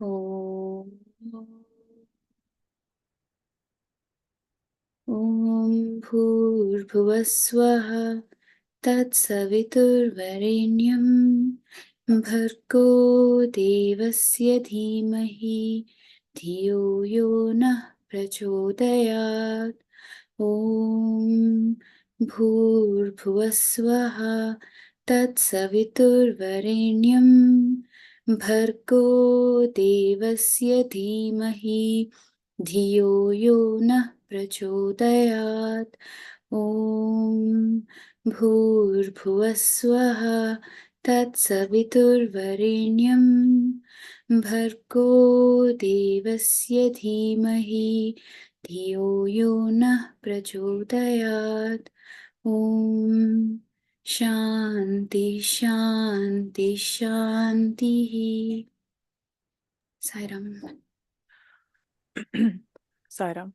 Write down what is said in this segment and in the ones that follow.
ॐ ॐ भूर्भुवस्वः तत्सवितुर्वरेण्यं भर्गो देवस्य धीमहि धियो यो नः प्रचोदयात् ॐ भूर्भुवस्वः तत्सवितुर्वरेण्यं भर्गो देवस्य धीमहि धियो यो नः प्रचोदयात् ॐ भूर्भुवस्वः तत्सवितुर्वरेण्यं भर्गो देवस्य धीमहि धियो यो नः प्रचोदयात् ॐ शान्ति शान्ति शान्तिः Sairam Sairam.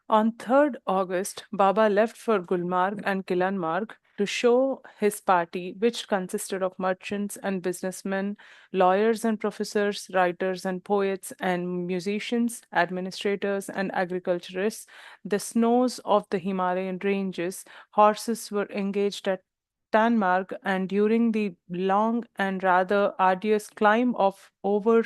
On 3rd August, Baba left for Gulmarg and Kilanmarg to show his party, which consisted of merchants and businessmen, lawyers and professors, writers and poets, and musicians, administrators and agriculturists, the snows of the Himalayan ranges. Horses were engaged at Tanmarg, and during the long and rather arduous climb of over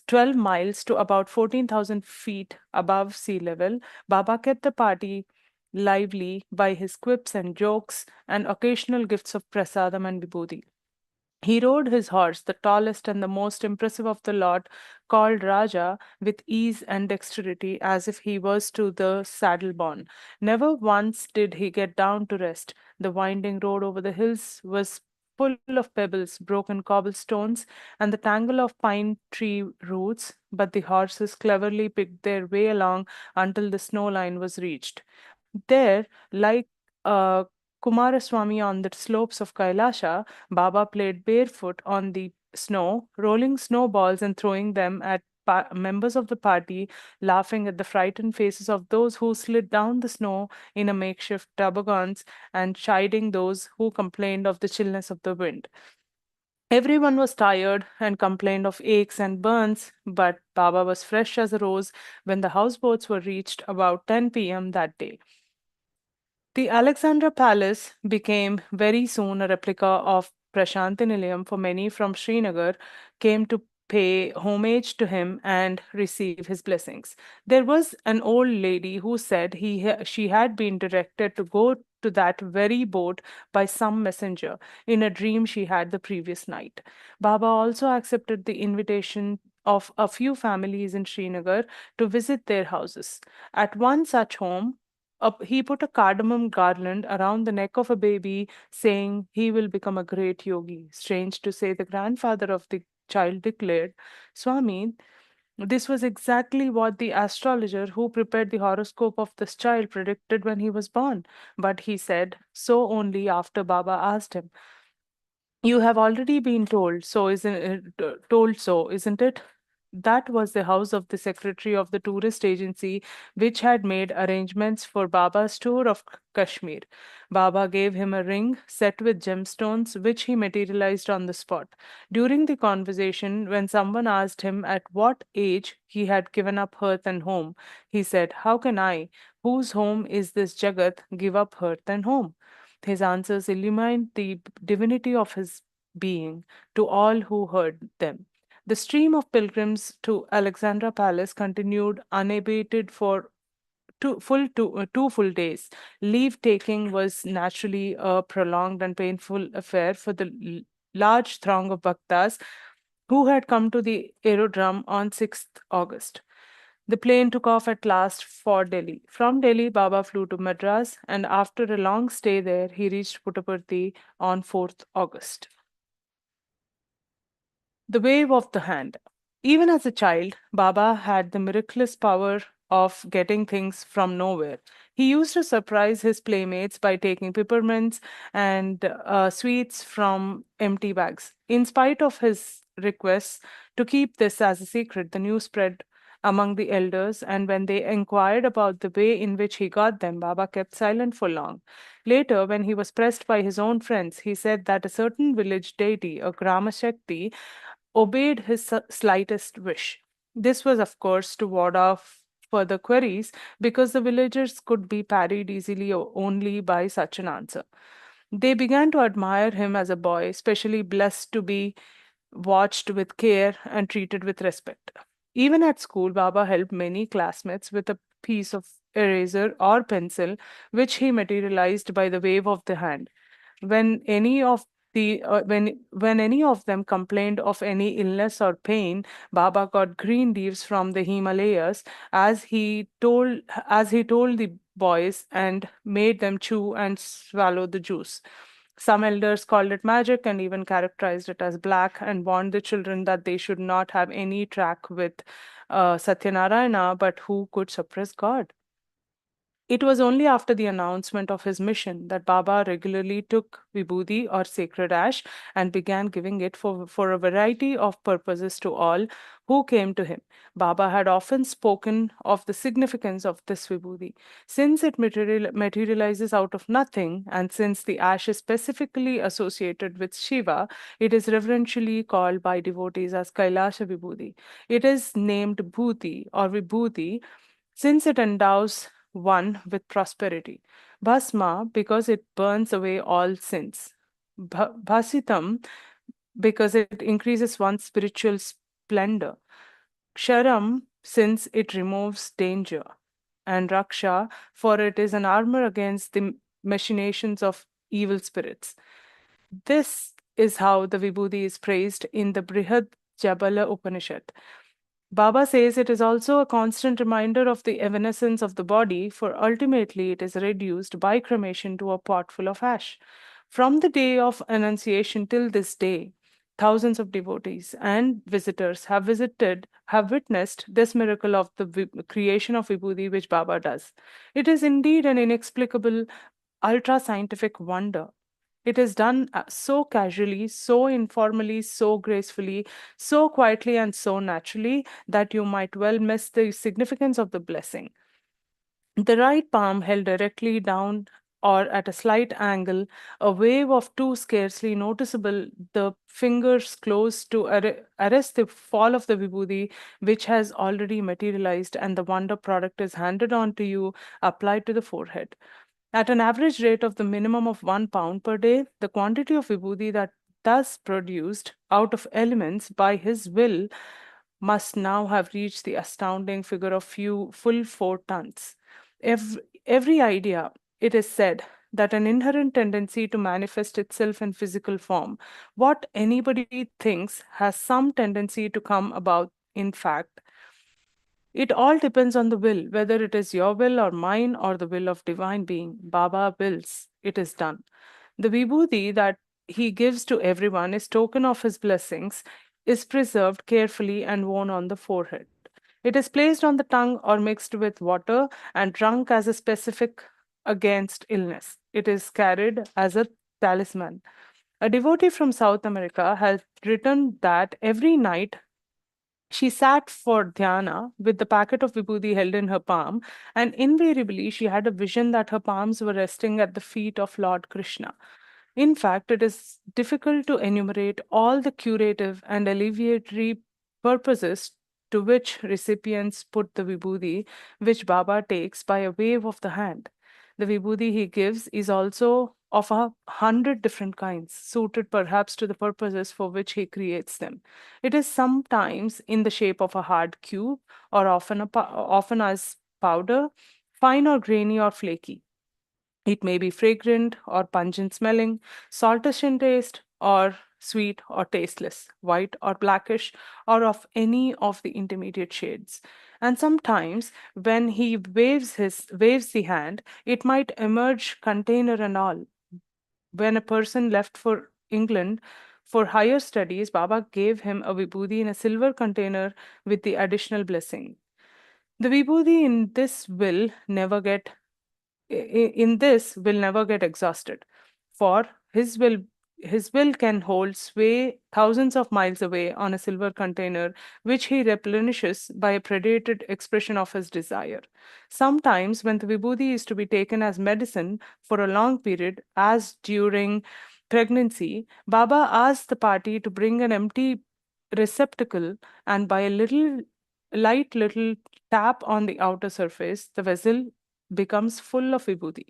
12 miles to about 14,000 feet above sea level, Baba kept the party lively by his quips and jokes and occasional gifts of prasadam and vibhuti. He rode his horse, the tallest and the most impressive of the lot, called Raja, with ease and dexterity, as if he was to the saddle born. Never once did he get down to rest. The winding road over the hills was full of pebbles, broken cobblestones, and the tangle of pine tree roots, but the horses cleverly picked their way along until the snow line was reached. There, like uh, Kumaraswamy on the slopes of Kailasha, Baba played barefoot on the snow, rolling snowballs and throwing them at members of the party, laughing at the frightened faces of those who slid down the snow in a makeshift toboggans, and chiding those who complained of the chillness of the wind. Everyone was tired and complained of aches and burns, but Baba was fresh as a rose when the houseboats were reached about 10 p.m. that day. The Alexandra Palace became very soon a replica of Prashantinilayam, for many from Srinagar came to pay homage to him and receive his blessings. There was an old lady who said she had been directed to go to that very boat by some messenger in a dream she had the previous night. Baba also accepted the invitation of a few families in Srinagar to visit their houses. At one such home, he put a cardamom garland around the neck of a baby, saying he will become a great yogi. Strange to say, the grandfather of the child declared, Swami, this was exactly what the astrologer who prepared the horoscope of this child predicted when he was born. But he said so only after Baba asked him. You have already been told, so isn't it, told so, isn't it? That was the house of the secretary of the tourist agency, which had made arrangements for Baba's tour of Kashmir. Baba gave him a ring set with gemstones, which he materialized on the spot. During the conversation, when someone asked him at what age he had given up hearth and home, he said, How can I, whose home is this Jagat, give up hearth and home? His answers illumined the divinity of his being to all who heard them. The stream of pilgrims to Alexandra Palace continued unabated for 2 full days. Leave taking was naturally a prolonged and painful affair for the large throng of bhaktas who had come to the aerodrome on 6th August. The plane took off at last for Delhi. From Delhi, Baba flew to Madras, and after a long stay there, he reached Puttaparthi on 4th August. The wave of the hand. Even as a child, Baba had the miraculous power of getting things from nowhere. He used to surprise his playmates by taking peppermints and sweets from empty bags. In spite of his requests to keep this as a secret, the news spread among the elders, and when they inquired about the way in which he got them, Baba kept silent for long. Later, when he was pressed by his own friends, he said that a certain village deity, a Grama Shakti, obeyed his slightest wish. This was, of course, to ward off further queries because the villagers could be parried easily only by such an answer. They began to admire him as a boy, especially blessed to be watched with care and treated with respect. Even at school, Baba helped many classmates with a piece of eraser or pencil, which he materialized by the wave of the hand. When any of when any of them complained of any illness or pain, Baba got green leaves from the Himalayas, as he told the boys, and made them chew and swallow the juice. Some elders called it magic and even characterized it as black, and warned the children that they should not have any track with Satyanarayana, but who could suppress God. It was only after the announcement of his mission that Baba regularly took vibhuti or sacred ash and began giving it for a variety of purposes to all who came to him. Baba had often spoken of the significance of this vibhuti. Since it materializes out of nothing, and since the ash is specifically associated with Shiva, it is reverentially called by devotees as Kailasha vibhuti. It is named Bhuti or Vibhuti since it endows one with prosperity. Bhasma, because it burns away all sins. Bhasitam, because it increases one's spiritual splendor. Ksharam, since it removes danger. And Raksha, for it is an armor against the machinations of evil spirits. This is how the Vibhuti is praised in the Brihad Jabala Upanishad. Baba says it is also a constant reminder of the evanescence of the body, for ultimately it is reduced by cremation to a pot full of ash. From the day of Annunciation till this day, thousands of devotees and visitors have witnessed this miracle of the creation of Vibhuti which Baba does. It is indeed an inexplicable, ultra scientific wonder. It is done so casually, so informally, so gracefully, so quietly, and so naturally that you might well miss the significance of the blessing. The right palm held directly down or at a slight angle, a wave of two scarcely noticeable, the fingers closed to arrest the fall of the vibhuti, which has already materialized, and the wonder product is handed on to you, applied to the forehead. At an average rate of the minimum of 1 pound per day, the quantity of vibhuti that thus produced out of elements by his will must now have reached the astounding figure of few full 4 tons. Every idea, it is said, that an inherent tendency to manifest itself in physical form, what anybody thinks has some tendency to come about in fact. It all depends on the will, whether it is your will or mine or the will of divine being. Baba wills, it is done. The vibhuti that he gives to everyone is token of his blessings, is preserved carefully and worn on the forehead. It is placed on the tongue or mixed with water and drunk as a specific against illness. It is carried as a talisman. A devotee from South America has written that every night she sat for dhyana with the packet of vibhuti held in her palm, and invariably she had a vision that her palms were resting at the feet of Lord Krishna. In fact, it is difficult to enumerate all the curative and alleviatory purposes to which recipients put the vibhuti, which Baba takes by a wave of the hand. The vibhuti he gives is also of 100 different kinds, suited perhaps to the purposes for which he creates them. It is sometimes in the shape of a hard cube, or often as powder, fine or grainy or flaky. It may be fragrant or pungent smelling, saltish in taste, or sweet or tasteless, white or blackish, or of any of the intermediate shades. And sometimes, when he waves the hand, it might emerge container and all. When a person left for England for higher studies, Baba gave him a vibhuti in a silver container with the additional blessing. The vibhuti in this will never get exhausted, for his will can hold sway thousands of miles away on a silver container, which he replenishes by a predated expression of his desire. Sometimes, when the vibhuti is to be taken as medicine for a long period, as during pregnancy, Baba asks the party to bring an empty receptacle, and by a little light little tap on the outer surface, the vessel becomes full of vibhuti.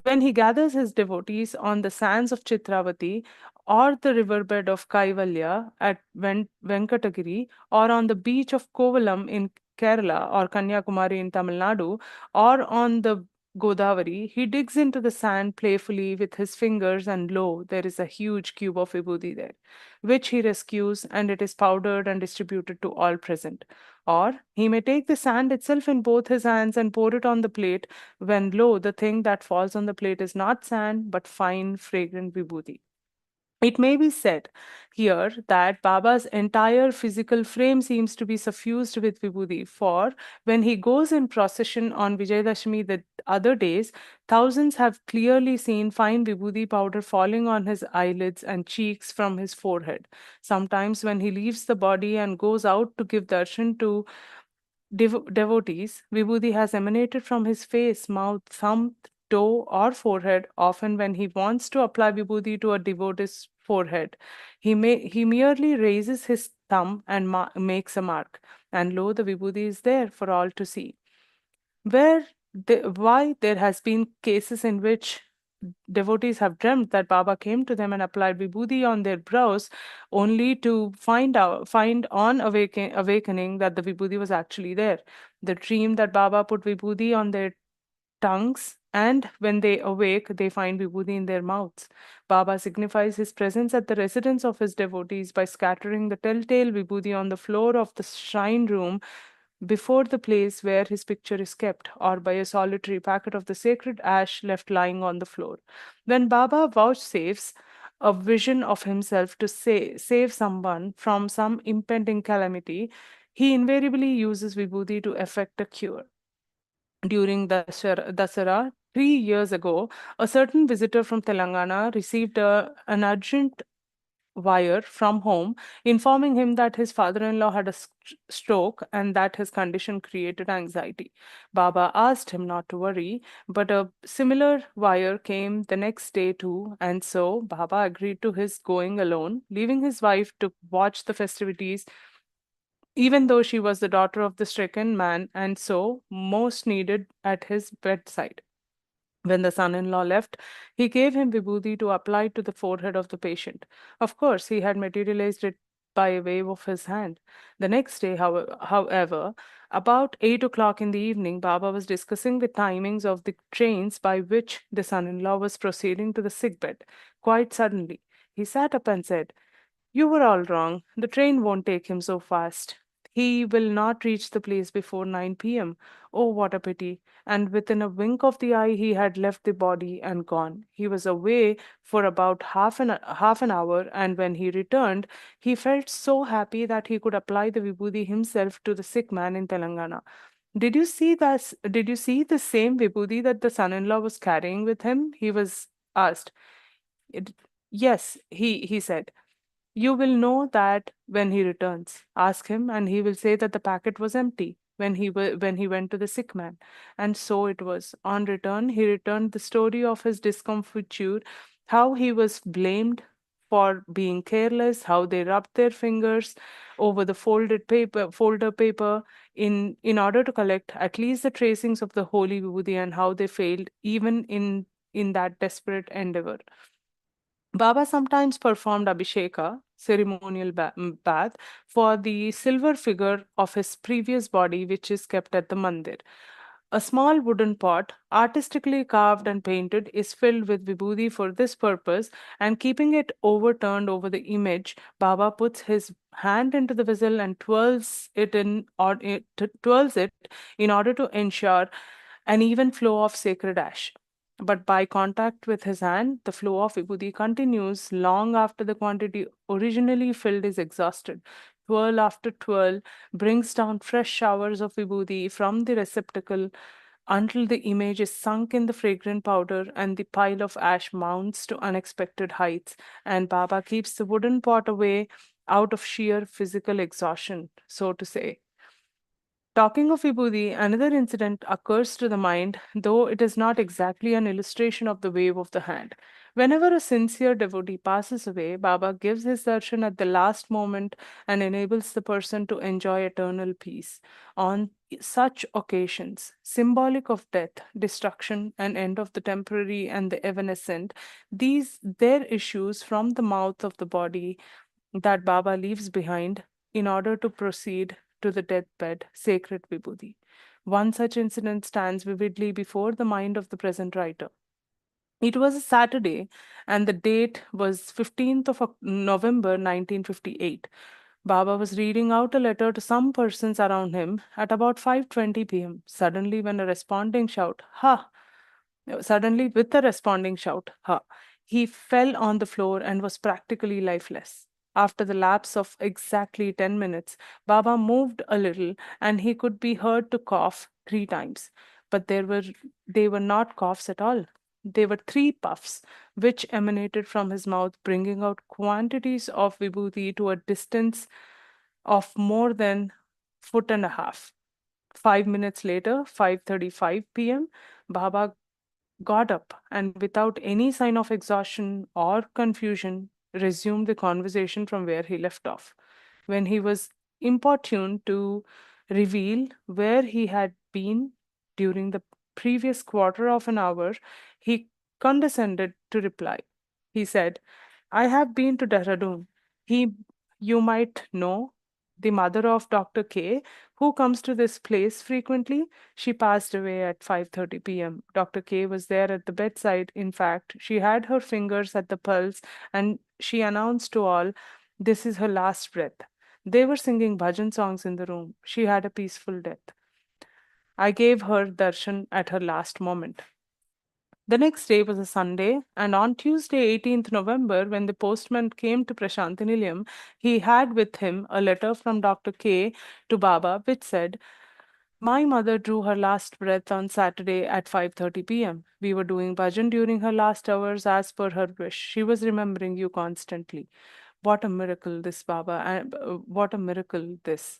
When he gathers his devotees on the sands of Chitravati or the riverbed of Kaivalya at Venkatagiri or on the beach of Kovalam in Kerala or Kanyakumari in Tamil Nadu or on the Godavari, he digs into the sand playfully with his fingers, and lo, there is a huge cube of vibhuti there, which he rescues, and it is powdered and distributed to all present. Or he may take the sand itself in both his hands and pour it on the plate, when lo, the thing that falls on the plate is not sand but fine, fragrant vibhuti. It may be said here that Baba's entire physical frame seems to be suffused with vibhuti, for when he goes in procession on Vijayadashmi the other days, thousands have clearly seen fine vibhuti powder falling on his eyelids and cheeks from his forehead. Sometimes, when he leaves the body and goes out to give darshan to devotees, vibhuti has emanated from his face, mouth, thumb, toe, or forehead. Often, when he wants to apply vibhuti to a devotee's forehead, he merely raises his thumb and makes a mark, and lo, the vibhuti is there for all to see. Why there has been cases in which devotees have dreamt that Baba came to them and applied vibhuti on their brows, only to find on awakening that the vibhuti was actually there. The dream that Baba put vibhuti on their tongues, and when they awake, they find vibhuti in their mouths. Baba signifies his presence at the residence of his devotees by scattering the telltale vibhuti on the floor of the shrine room before the place where his picture is kept, or by a solitary packet of the sacred ash left lying on the floor. When Baba vouchsafes a vision of himself to save someone from some impending calamity, he invariably uses vibhuti to effect a cure. During Dasara 3 years ago, a certain visitor from Telangana received an urgent wire from home informing him that his father in law had a stroke and that his condition created anxiety. Baba asked him not to worry, but a similar wire came the next day too, and so Baba agreed to his going alone, leaving his wife to watch the festivities, even though she was the daughter of the stricken man and so most needed at his bedside. When the son in law left, he gave him vibhuti to apply to the forehead of the patient. Of course, he had materialized it by a wave of his hand. The next day, however, about 8 o'clock in the evening, Baba was discussing the timings of the trains by which the son in law was proceeding to the sick bed. Quite suddenly, he sat up and said, "You were all wrong. The train won't take him so fast. He will not reach the place before 9 p.m. Oh, what a pity." And within a wink of the eye, he had left the body and gone. He was away for about half an hour, and when he returned, he felt so happy that he could apply the vibhuti himself to the sick man in Telangana. Did you see the same vibhuti that the son-in-law was carrying with him? He was asked. It, yes, he said. "You will know that when he returns. Ask him, and he will say that the packet was empty when he went to the sick man." And so it was. On return, he returned the story of his discomfiture, how he was blamed for being careless, how they rubbed their fingers over the folder paper in order to collect at least the tracings of the holy vibhuti, and how they failed even in that desperate endeavor. Baba sometimes performed Abhisheka, ceremonial bath, for the silver figure of his previous body, which is kept at the mandir. A small wooden pot, artistically carved and painted, is filled with vibhuti for this purpose, and keeping it overturned over the image, Baba puts his hand into the vessel and twirls it in order to ensure an even flow of sacred ash. But by contact with his hand, the flow of vibhuti continues long after the quantity originally filled is exhausted. Twirl after twirl brings down fresh showers of vibhuti from the receptacle until the image is sunk in the fragrant powder and the pile of ash mounts to unexpected heights, and Baba keeps the wooden pot away out of sheer physical exhaustion, so to say. Talking of Vibhuti, another incident occurs to the mind, though it is not exactly an illustration of the wave of the hand. Whenever a sincere devotee passes away, Baba gives his darshan at the last moment and enables the person to enjoy eternal peace. On such occasions, symbolic of death, destruction, and end of the temporary and the evanescent, these their issues from the mouth of the body that Baba leaves behind in order to proceed to the deathbed, sacred vibhuti. One such incident stands vividly before the mind of the present writer. It was a Saturday, and the date was 15th of November 1958. Baba was reading out a letter to some persons around him at about 5:20 p.m. Suddenly, when a responding shout, "Ha!" Suddenly, with a responding shout, "Ha!" he fell on the floor and was practically lifeless. After the lapse of exactly 10 minutes, Baba moved a little and he could be heard to cough 3 times. But they were not coughs at all. They were 3 puffs, which emanated from his mouth, bringing out quantities of vibhuti to a distance of more than foot and a half. 5 minutes later, 5:35 p.m., Baba got up and, without any sign of exhaustion or confusion, resumed the conversation from where he left off. When he was importuned to reveal where he had been during the previous quarter of an hour, he condescended to reply. He said, "I have been to Dehradun. He, you might know, the mother of Dr. K, who comes to this place frequently. She passed away at 5:30 p.m. Dr. K was there at the bedside. In fact, she had her fingers at the pulse and she announced to all, 'This is her last breath.' They were singing bhajan songs in the room. She had a peaceful death. I gave her darshan at her last moment." The next day was a Sunday, and on Tuesday, 18th November, when the postman came to Prashantinilayam, he had with him a letter from Dr. K to Baba, which said, "My mother drew her last breath on Saturday at 5:30 p.m. We were doing bhajan during her last hours as per her wish. She was remembering you constantly." What a miracle this, Baba, and what a miracle this.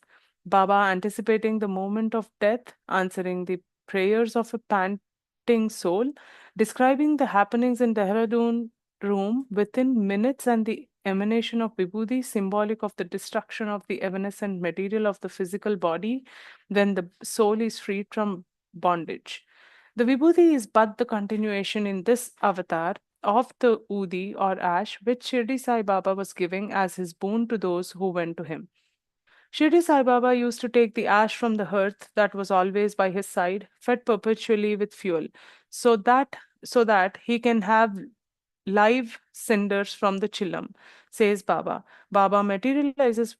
Baba anticipating the moment of death, answering the prayers of a panting soul, describing the happenings in Dehradun room within minutes, and the emanation of Vibhuti, symbolic of the destruction of the evanescent material of the physical body when the soul is freed from bondage. The Vibhuti is but the continuation in this avatar of the Udi or ash which Shirdi Sai Baba was giving as his boon to those who went to him. Shirdi Sai Baba used to take the ash from the hearth that was always by his side, fed perpetually with fuel, so that he can have live cinders from the chillam, says Baba. Baba materializes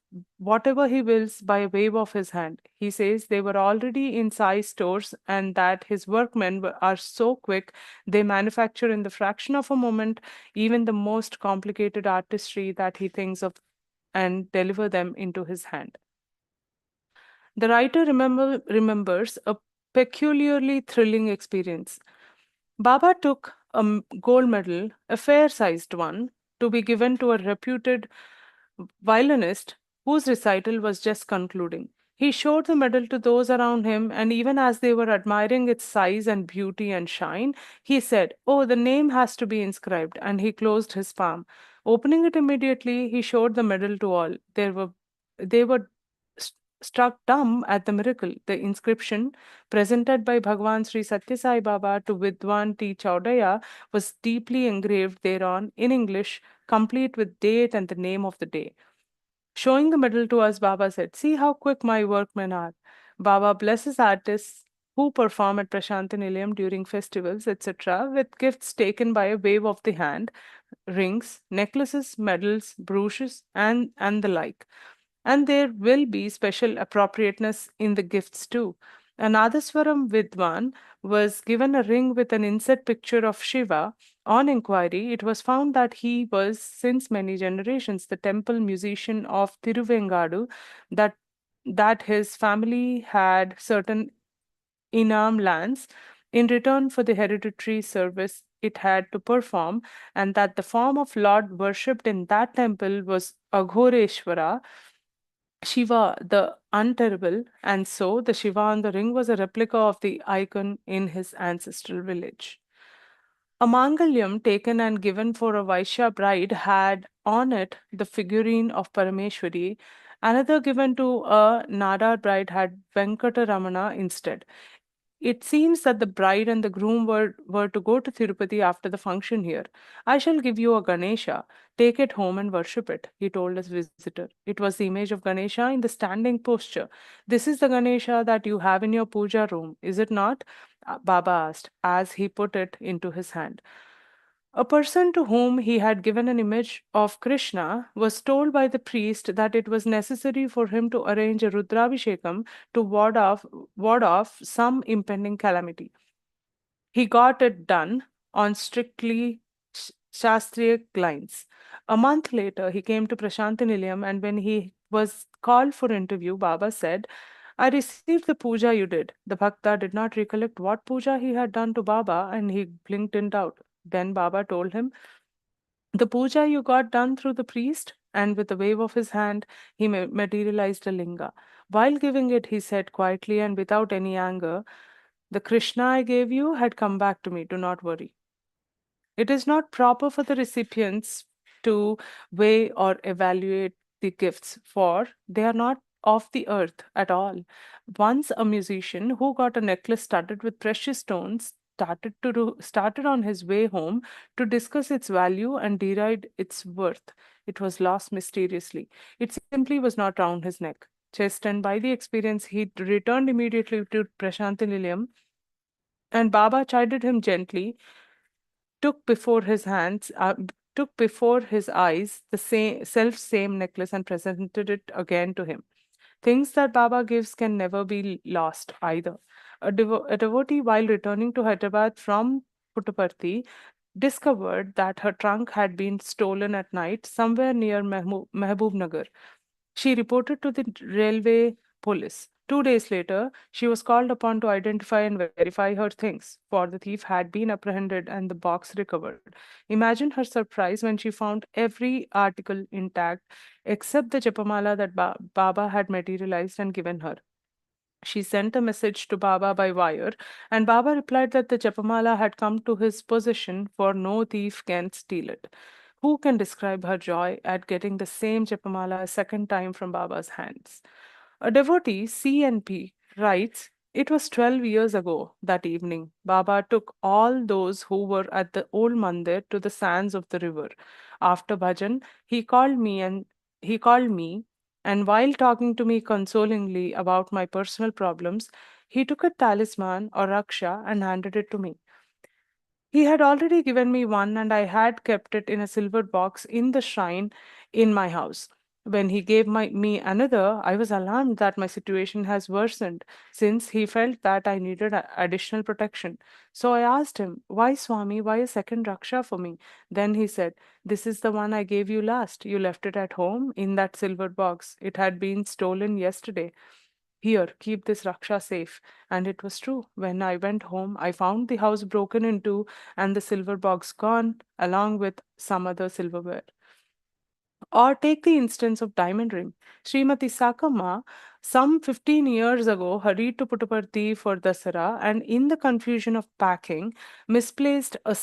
whatever he wills by a wave of his hand. He says they were already in Sai stores and that his workmen are so quick they manufacture in the fraction of a moment even the most complicated artistry that he thinks of and deliver them into his hand. The writer remembers a peculiarly thrilling experience. Baba took a gold medal, a fair sized one, to be given to a reputed violinist whose recital was just concluding. He showed the medal to those around him, and even as they were admiring its size and beauty and shine, he said, "Oh, the name has to be inscribed," and he closed his palm. Opening it immediately, he showed the medal to all. They were struck dumb at the miracle. The inscription, presented by Bhagwan Sri Satya Sai Baba to Vidwan T. Chaudhaya, was deeply engraved thereon in English, complete with date and the name of the day. Showing the medal to us, Baba said, "See how quick my workmen are." Baba blesses artists who perform at Prashanti Nilayam during festivals, etc., with gifts taken by a wave of the hand, rings, necklaces, medals, brooches, and the like. And there will be special appropriateness in the gifts too. An Adaswaram Vidwan was given a ring with an inset picture of Shiva. On inquiry, it was found that he was, since many generations, the temple musician of Tiruvengadu, that that his family had certain Inam lands in return for the hereditary service it had to perform, and that the form of Lord worshipped in that temple was Aghoreshwara, Shiva the Unterrible, and so the Shiva on the ring was a replica of the icon in his ancestral village. A mangalyam taken and given for a Vaishya bride had on it the figurine of Parameshwari. Another given to a Nadar bride had Venkataramana instead. It seems that the bride and the groom were to go to Tirupati after the function here. I shall give you a Ganesha. Take it home and worship it, he told his visitor. It was the image of Ganesha in the standing posture. This is the Ganesha that you have in your puja room, is it not? Baba asked, as he put it into his hand. A person to whom he had given an image of Krishna was told by the priest that it was necessary for him to arrange a Rudrabhishekam to ward off some impending calamity. He got it done on strictly Shastric lines. A month later, he came to Prashanti Nilayam, and when he was called for interview, Baba said, I received the puja you did. The Bhakta did not recollect what puja he had done to Baba, and he blinked in doubt. Then Baba told him, the puja you got done through the priest, and with a wave of his hand, he materialized a linga. While giving it, he said quietly and without any anger, the Krishna I gave you had come back to me. Do not worry. It is not proper for the recipients to weigh or evaluate the gifts, for they are not of the earth at all. Once a musician who got a necklace studded with precious stones started on his way home to discuss its value and deride its worth. It was lost mysteriously. It simply was not round his neck. Chastened by the experience, he returned immediately to Prashanti Nilayam, and Baba chided him gently, took before his hands, took before his eyes the same necklace and presented it again to him. Things that Baba gives can never be lost either. A devotee, while returning to Hyderabad from Puttaparthi, discovered that her trunk had been stolen at night somewhere near Mehboob Nagar. She reported to the railway police. 2 days later, she was called upon to identify and verify her things, for the thief had been apprehended and the box recovered. Imagine her surprise when she found every article intact except the Japamala that Baba had materialized and given her. She sent a message to Baba by wire, and Baba replied that the Japamala had come to his possession, for no thief can steal it. Who can describe her joy at getting the same Japamala a second time from Baba's hands? A devotee, CNP, writes, it was 12 years ago that evening. Baba took all those who were at the old mandir to the sands of the river. After bhajan, he called me, and while talking to me consolingly about my personal problems, he took a talisman or raksha and handed it to me. He had already given me one, and I had kept it in a silver box in the shrine in my house. When he gave me another, I was alarmed that my situation has worsened, since he felt that I needed additional protection. So I asked him, why, Swami, why a second Raksha for me? Then he said, this is the one I gave you last. You left it at home in that silver box. It had been stolen yesterday. Here, keep this Raksha safe. And it was true. When I went home, I found the house broken into and the silver box gone, along with some other silverware. Or take the instance of diamond ring. Srimati Sakama, some 15 years ago, hurried to Puttaparthi for Dasara, and in the confusion of packing, misplaced a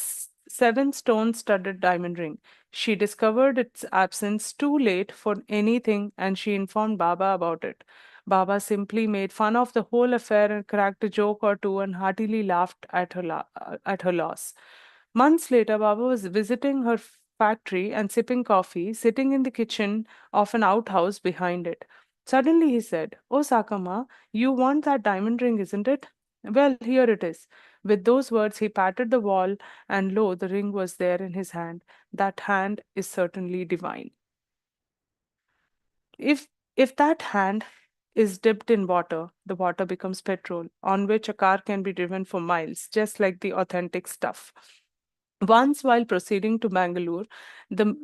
seven-stone studded diamond ring. She discovered its absence too late for anything, and she informed Baba about it. Baba simply made fun of the whole affair and cracked a joke or two and heartily laughed at at her loss. Months later, Baba was visiting her factory and sipping coffee, sitting in the kitchen of an outhouse behind it. Suddenly he said, Oh, Sakama, you want that diamond ring, isn't it? Well, here it is. With those words, he patted the wall, and lo, the ring was there in his hand. That hand is certainly divine. If if that hand is dipped in water, the water becomes petrol, on which a car can be driven for miles, just like the authentic stuff. Once, while proceeding to Bangalore, the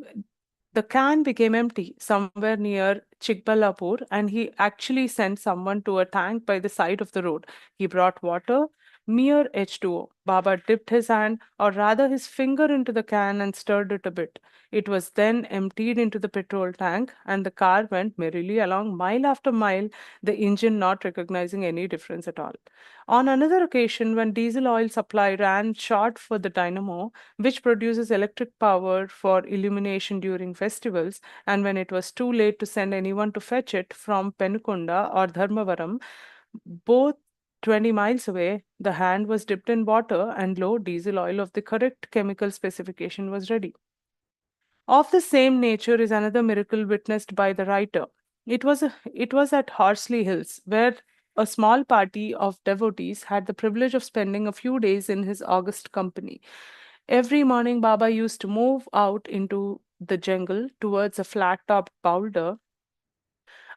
the can became empty somewhere near Chikballapur, and he actually sent someone to a tank by the side of the road. He brought water, mere H2O. Baba dipped his hand, or rather his finger, into the can and stirred it a bit. It was then emptied into the petrol tank, and the car went merrily along mile after mile, the engine not recognizing any difference at all. On another occasion, when diesel oil supply ran short for the dynamo, which produces electric power for illumination during festivals, and when it was too late to send anyone to fetch it from Penukunda or Dharmavaram, both 20 miles away, the hand was dipped in water and low diesel oil of the correct chemical specification was ready. Of the same nature is another miracle witnessed by the writer. It was at Horsley Hills, where a small party of devotees had the privilege of spending a few days in his august company. Every morning, Baba used to move out into the jungle towards a flat topped boulder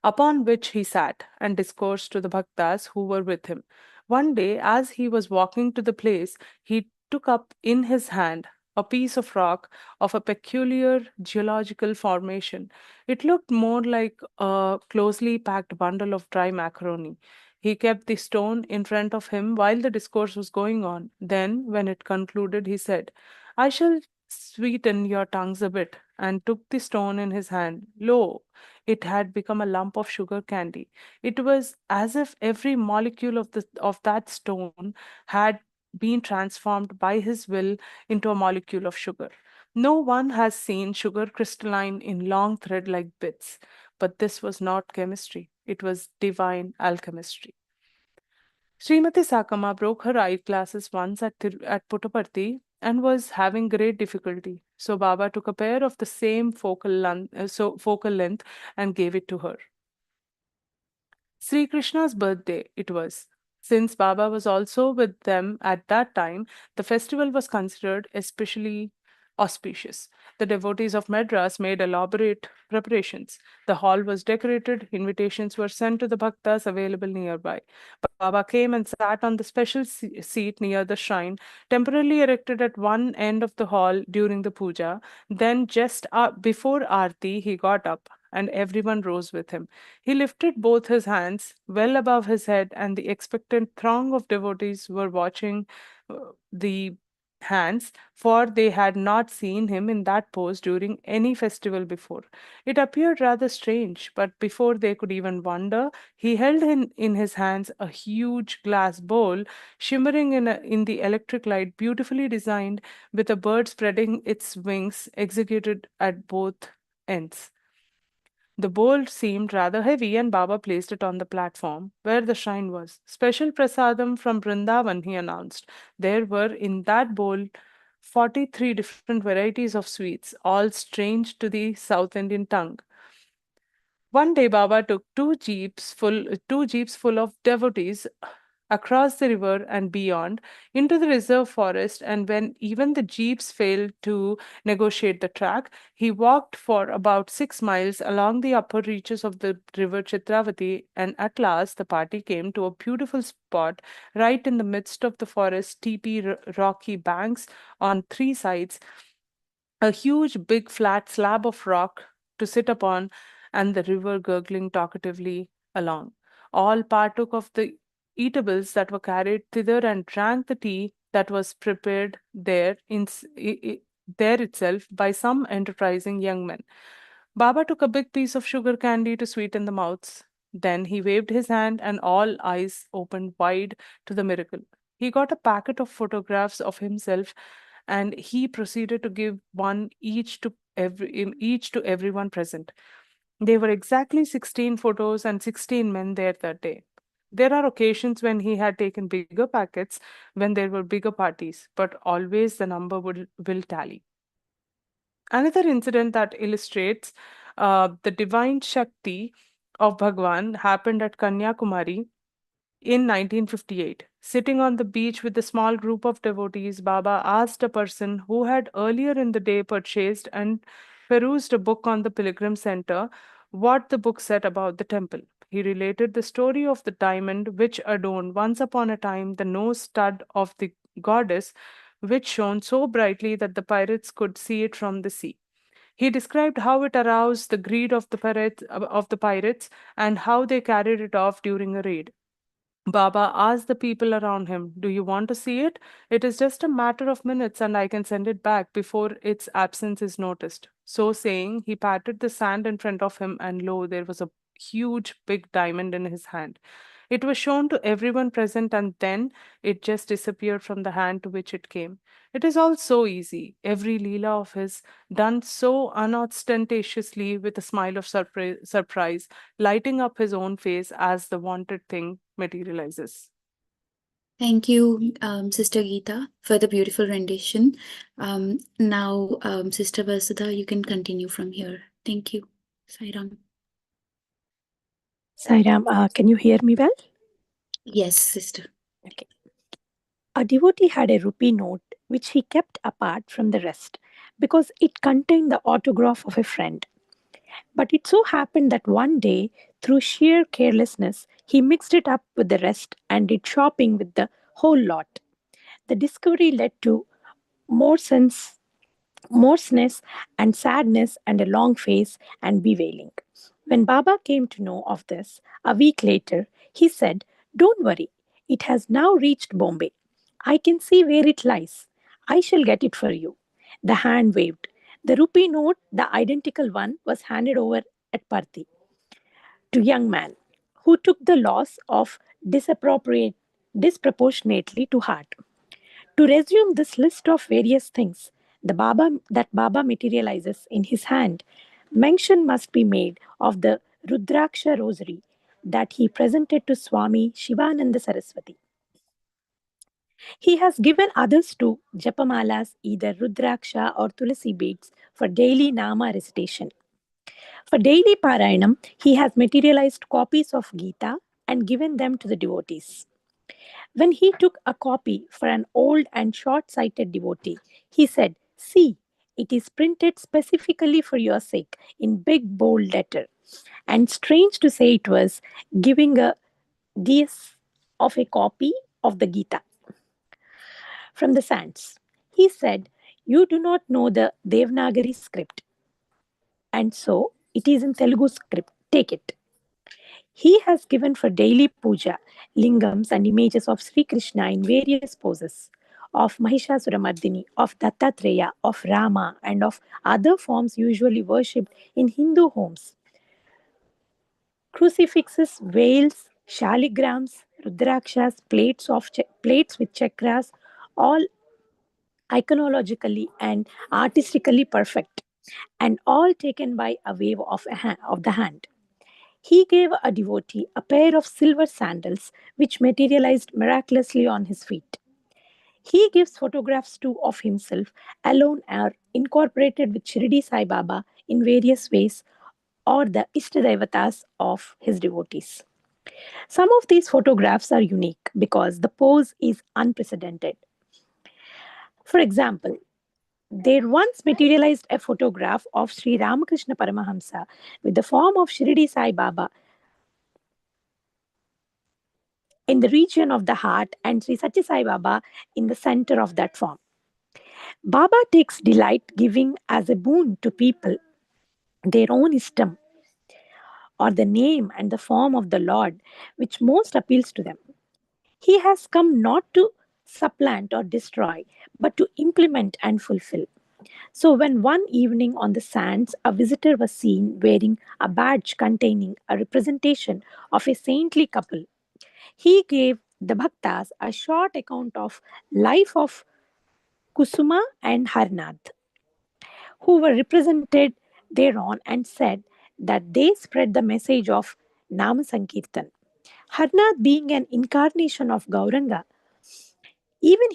upon which he sat and discoursed to the bhaktas who were with him. One day, as he was walking to the place, he took up in his hand a piece of rock of a peculiar geological formation. It looked more like a closely packed bundle of dry macaroni. He kept the stone in front of him while the discourse was going on. Then, when it concluded, he said, I shall sweeten your tongues a bit, and took the stone in his hand. Lo, it had become a lump of sugar candy. It was as if every molecule of that stone had been transformed by his will into a molecule of sugar. No one has seen sugar crystalline in long thread like bits, but this was not chemistry. It was divine alchemistry. Srimati Sakama broke her eyeglasses once at Puttaparthi and was having great difficulty. So Baba took a pair of the same focal length and gave it to her. Sri Krishna's birthday it was. Since Baba was also with them at that time, the festival was considered especially auspicious. The devotees of Madras made elaborate preparations. The hall was decorated, invitations were sent to the bhaktas available nearby. Baba came and sat on the special seat near the shrine, temporarily erected at one end of the hall during the puja. Then, just before Aarti, he got up, and everyone rose with him. He lifted both his hands well above his head, and the expectant throng of devotees were watching the hands, for they had not seen him in that pose during any festival before. It appeared rather strange, but before they could even wonder, he held in his hands a huge glass bowl, shimmering in the electric light, beautifully designed, with a bird spreading its wings, executed at both ends. The bowl seemed rather heavy, and Baba placed it on the platform where the shrine was. Special prasadam from Vrindavan, he announced. There were in that bowl 43 different varieties of sweets, all strange to the South Indian tongue. One day, Baba took two jeeps full of devotees across the river and beyond into the reserve forest. And when even the jeeps failed to negotiate the track, he walked for about 6 miles along the upper reaches of the river Chitravati. And at last, the party came to a beautiful spot right in the midst of the forest, steepy, rocky banks on three sides, a huge, big, flat slab of rock to sit upon, and the river gurgling talkatively along. All partook of the eatables that were carried thither and drank the tea that was prepared there itself by some enterprising young men. Baba took a big piece of sugar candy to sweeten the mouths. Then he waved his hand, and all eyes opened wide to the miracle. He got a packet of photographs of himself, and he proceeded to give one each to everyone present. There were exactly 16 photos and 16 men there that day. There are occasions when he had taken bigger packets when there were bigger parties, but always the number will tally. Another incident that illustrates the divine Shakti of Bhagwan happened at Kanyakumari in 1958. Sitting on the beach with a small group of devotees, Baba asked a person who had earlier in the day purchased and perused a book on the Pilgrim Center what the book said about the temple. He related the story of the diamond which adorned once upon a time the nose stud of the goddess, which shone so brightly that the pirates could see it from the sea. He described how it aroused the greed of the pirates and how they carried it off during a raid. Baba asked the people around him, "Do you want to see it? It is just a matter of minutes and I can send it back before its absence is noticed." So saying, he patted the sand in front of him, and lo, there was a huge big diamond in his hand. It was shown to everyone present, and then it just disappeared from the hand to which it came. It is all so easy. Every Leela of his done so unostentatiously, with a smile of surprise lighting up his own face as the wanted thing materializes. Thank you, Sister Geeta, for the beautiful rendition. Now, Sister Vasudha, you can continue from here. Thank you. Sairam. Sairam, can you hear me well? Yes, Sister. Okay. A devotee had a rupee note which he kept apart from the rest because it contained the autograph of a friend. But it so happened that one day, through sheer carelessness, he mixed it up with the rest and did shopping with the whole lot. The discovery led to more sense morseness and sadness and a long face and bewailing. When Baba came to know of this a week later, he said, "Don't worry, it has now reached Bombay. I can see where it lies. I shall get it for you." The hand waved. The rupee note, the identical one, was handed over at Parthi to young man who took the loss of disproportionately to heart. To resume this list of various things that Baba materializes in his hand, mention must be made of the Rudraksha rosary that he presented to Swami Shivananda Saraswati. He has given others too Japamalas, either Rudraksha or Tulasi beads, for daily Nama recitation. For daily Parayanam, he has materialized copies of Gita and given them to the devotees. When he took a copy for an old and short sighted devotee, he said, "See, it is printed specifically for your sake in big bold letter." And strange to say, it was giving a DS of a copy of the Gita from the sands. He said, "You do not know the Devanagari script, and so it is in Telugu script. Take it." He has given for daily puja lingams and images of Sri Krishna in various poses, of Mahishasuramardini, of Dattatreya, of Rama, and of other forms usually worshipped in Hindu homes. Crucifixes, veils, shaligrams, rudrakshas, plates with chakras, all iconologically and artistically perfect, and all taken by a wave of the hand. He gave a devotee a pair of silver sandals which materialized miraculously on his feet. He gives photographs too of himself alone or incorporated with Shirdi Sai Baba in various ways, or the Ishtadaivatas of his devotees. Some of these photographs are unique because the pose is unprecedented. For example, there once materialized a photograph of Sri Ramakrishna Paramahamsa with the form of Shirdi Sai Baba in the region of the heart and Sri Satya Sai Baba in the center of that form. Baba takes delight giving as a boon to people their own istam or the name and the form of the Lord which most appeals to them. He has come not to supplant or destroy, but to implement and fulfill. So, when one evening on the sands a visitor was seen wearing a badge containing a representation of a saintly couple, he gave the bhaktas a short account of life of Kusuma and Harnath, who were represented thereon, and said that they spread the message of Nama Sankirtan. Harnath being an incarnation of Gauranga, even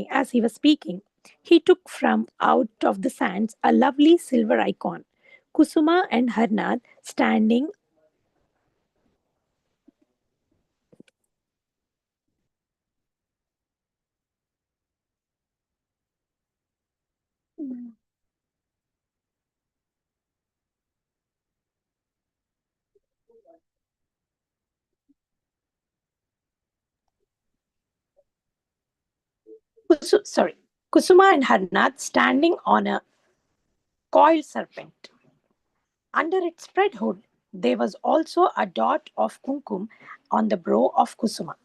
as he was speaking, he took from out of the sands a lovely silver icon, Kusuma and Harnath standing. Kusuma and Harnath standing on a coiled serpent. Under its spread hood, there was also a dot of kumkum on the brow of Kusuma,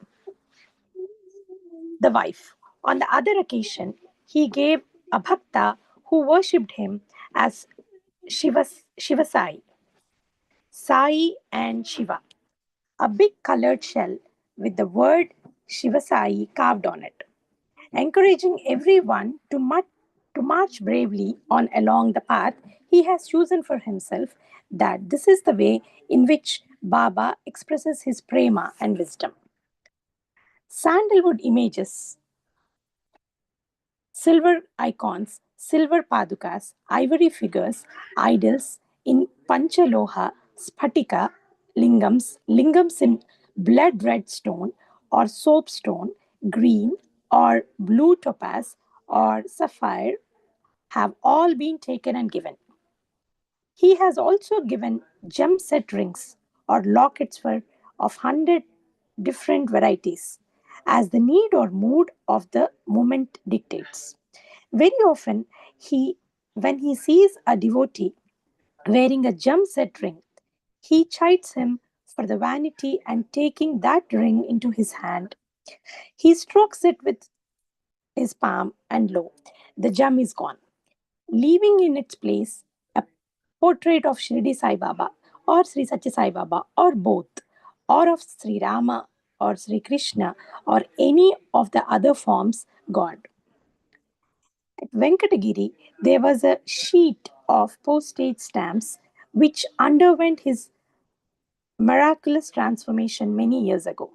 the wife. On the other occasion, he gave a bhakta who worshipped him as Shivasai, Sai and Shiva, a big colored shell with the word Shivasai carved on it, encouraging everyone to march bravely on along the path he has chosen for himself, that this is the way in which Baba expresses his prema and wisdom. Sandalwood images, silver icons, silver padukas, ivory figures, idols in panchaloha, spatika, lingams in blood red stone or soapstone, green or blue topaz or sapphire have all been taken and given. He has also given gem set rings or lockets of 100 different varieties as the need or mood of the moment dictates. Very often, he, when he sees a devotee wearing a gem set ring, he chides him for the vanity and taking that ring into his hand. He strokes it with his palm and lo, the gem is gone, leaving in its place a portrait of Shirdi Sai Baba or Sri Satya Sai Baba or both, or of Sri Rama or Sri Krishna or any of the other forms God. At Venkatagiri, there was a sheet of postage stamps which underwent his miraculous transformation many years ago.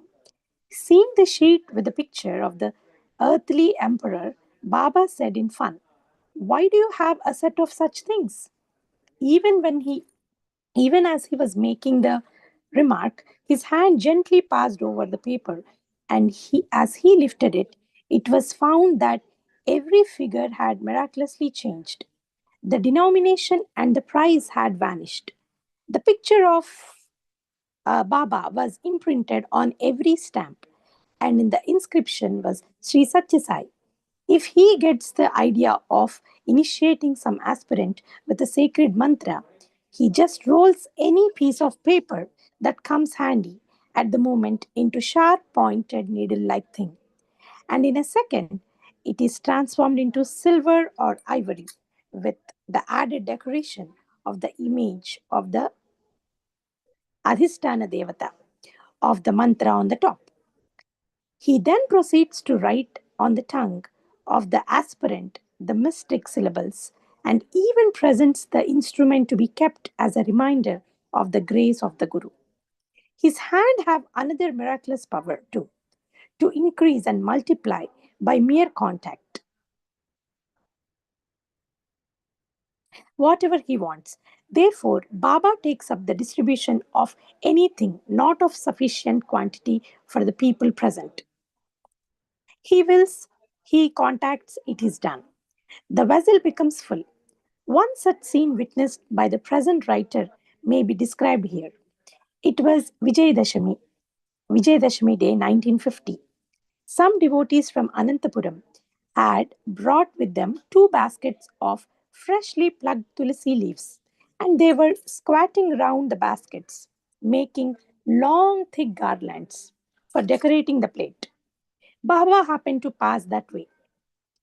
Seeing the sheet with the picture of the earthly emperor, Baba said in fun, "Why do you have a set of such things?" Even when he Even as he was making the remark, his hand gently passed over the paper, and as he lifted it, it was found that every figure had miraculously changed. The denomination and the price had vanished. The picture of Baba was imprinted on every stamp, and in the inscription was Sri Satya Sai. If he gets the idea of initiating some aspirant with a sacred mantra, he just rolls any piece of paper that comes handy at the moment into sharp pointed needle like thing, and in a second it is transformed into silver or ivory with the added decoration of the image of the Adhisthana Devata of the mantra on the top. He then proceeds to write on the tongue of the aspirant the mystic syllables and even presents the instrument to be kept as a reminder of the grace of the Guru. His hand have another miraculous power too, to increase and multiply by mere contact whatever he wants. Therefore, Baba takes up the distribution of anything not of sufficient quantity for the people present. He wills, he contacts, it is done. The vessel becomes full. One such scene witnessed by the present writer may be described here. It was Vijayadashami Day 1950. Some devotees from Anantapuram had brought with them two baskets of freshly plucked tulsi leaves, and they were squatting round the baskets, making long, thick garlands for decorating the plate. Baba happened to pass that way.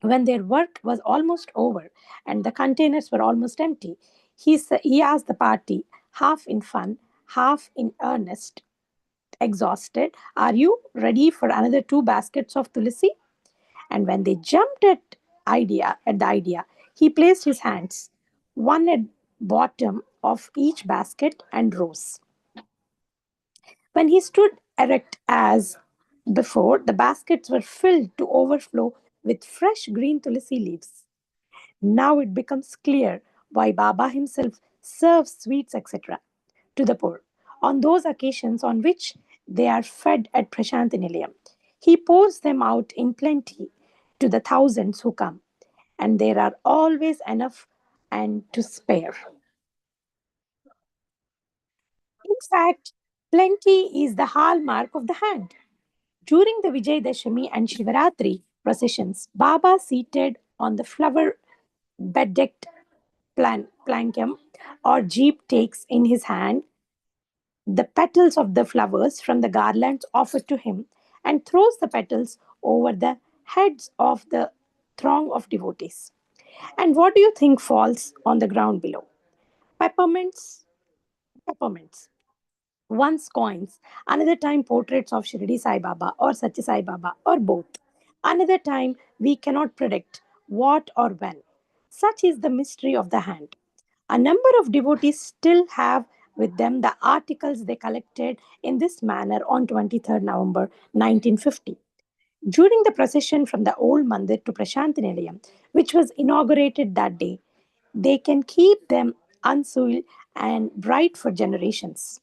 When their work was almost over and the containers were almost empty, he asked the party, half in fun, half in earnest, exhausted, "Are you ready for another two baskets of tulsi?" And when they jumped at the idea, he placed his hands, one at bottom of each basket, and rose. When he stood erect as before, the baskets were filled to overflow with fresh green tulsi leaves. Now it becomes clear why Baba himself serves sweets, etc., to the poor. On those occasions on which they are fed at Prashanti Nilayam, he pours them out in plenty to the thousands who come, and there are always enough and to spare. In fact, plenty is the hallmark of the hand. During the Vijayadashami and Shivaratri processions, Baba, seated on the flower bedecked plankum or jeep, takes in his hand the petals of the flowers from the garlands offered to him and throws the petals over the heads of the throng of devotees. And what do you think falls on the ground below? Peppermints, peppermints. Once coins, another time portraits of Shirdi Sai Baba or Satya Sai Baba or both. Another time we cannot predict what or when. Such is the mystery of the hand. A number of devotees still have with them the articles they collected in this manner on 23rd November 1950. During the procession from the old mandir to Prashanti Nilayam, which was inaugurated that day, they can keep them unsoiled and bright for generations,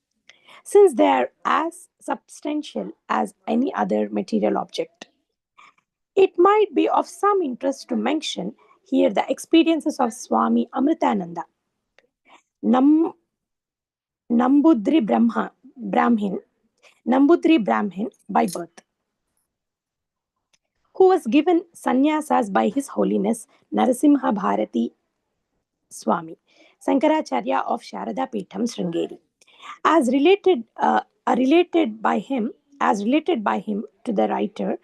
since they are as substantial as any other material object. It might be of some interest to mention here the experiences of Swami Amritananda, Nam, Brahmin, Nambudri Brahmin by birth, who was given sannyasas by His Holiness Narasimha Bharati Swami, Sankaracharya of Sharada Peetham, Sringeri. As related by him to the writer,